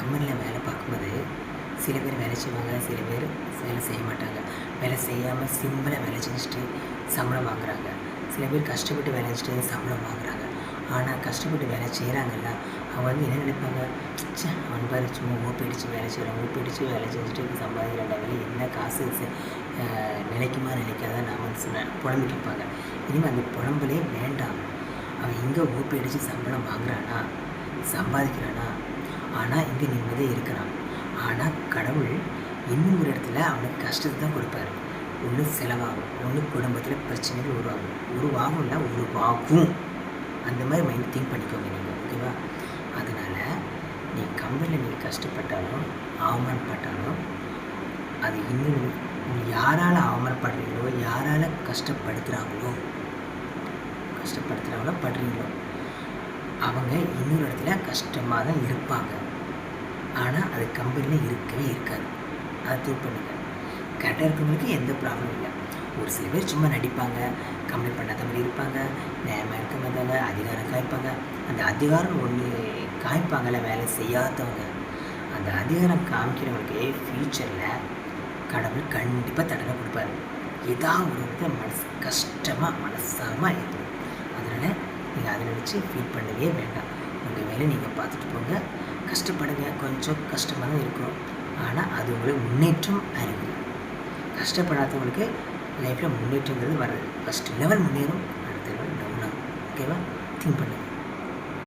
கம்பெனியில் வேலை பார்க்கும்போது சில பேர் வேலை செய்வாங்க, சில பேர் வேலை செய்ய மாட்டாங்க. வேலை செய்யாமல் சிம்பிளாக வேலை செஞ்சுட்டு சம்பளம் வாங்குறாங்க. சில பேர் கஷ்டப்பட்டு வேலை செஞ்சுட்டு சம்பளம் வாங்குறாங்க. ஆனால் கஷ்டப்பட்டு வேலை செய்கிறாங்கல்ல, அவங்க வந்து என்ன நினைப்பாங்க, அவன் பாரு சும்மா ஓப்பிடிச்சு வேலை செய்கிறான், ஓப்பிடிச்சு வேலை செஞ்சுட்டு சம்பாதிக்கிறாண்ட வேலை என்ன காசு நிலைக்குமா நிலைக்காத நான் வந்து சொன்னேன் புலம்பிட்டு இருப்பாங்க. இனிமேல் அந்த புலம்பலே வேண்டாம். அவன் எங்கே ஓப்பி அடித்து சம்பளம் வாங்குறானா, சம்பாதிக்கிறானா, ஆனால் இங்கே நிம்மதியாக இருக்கிறான். ஆனால் கடவுள் இன்னும் ஒரு இடத்துல அவனுக்கு கஷ்டத்தை தான் கொடுப்பாரு. ஒன்று செலவாகும், ஒன்று குடும்பத்தில் பிரச்சனைகள் உருவாகும்ல உருவாகும். அந்த மாதிரி மைண்ட் திங்க் பண்ணிக்கோங்க நீங்கள், ஓகேவா? அதனால் நீ கம்பெனியில் நீங்கள் கஷ்டப்பட்டாலும் அவமானப்பட்டாலும் அது இன்னும் யாரால் அவமானப்படுறீங்களோ, யாரால் கஷ்டப்படுத்துகிறாங்களோ படுறீங்களோ அவங்க இன்னொரு இடத்துல கஷ்டமாக தான் இருப்பாங்க. ஆனால் அது கம்பெனியில் இருக்கவே இருக்காது. அதை தூர் பண்ணுங்கள். கரெக்டாக இருக்கிறவங்களுக்கு எந்த ப்ராப்ளமும் இல்லை. ஒரு சில பேர் சும்மா நடிப்பாங்க, கம்ப்ளைண்ட் பண்ணாத மாதிரி இருப்பாங்க, நியாயமாக இருக்க மாட்டாங்க, அதிகாரம் காய்ப்பாங்க. அந்த அதிகாரம் ஒன்று காய்ப்பாங்கள்ல வேலை செய்யாதவங்க, அந்த அதிகாரம் காமிக்கிறவங்களுக்கு ஃப்யூச்சரில் கடவுள் கண்டிப்பாக தண்டனை கொடுப்பாரு. ஏதாவது ஒரு விதத்தில் மனசு கஷ்டமாக மனசாமல் இருக்கும். அதனால் நீங்கள் அதை நினச்சி ஃபீல் பண்ணவே வேண்டாம். உங்கள் வேலை நீங்கள் பார்த்துட்டு போங்க, கஷ்டப்படுங்க. கொஞ்சம் கஷ்டமாக தான் இருக்கும், ஆனால் அது உங்களுக்கு முன்னேற்றம் அறிவு. கஷ்டப்படாதவங்களுக்கு லைஃப்பில் முன்னேற்றங்கிறது வராது. ஃபஸ்ட் லெவல் முன்னேறும், அடுத்த லெவல் டவுன் ஆகும். ஓகேவா? திங்க் பண்ணுங்கள்.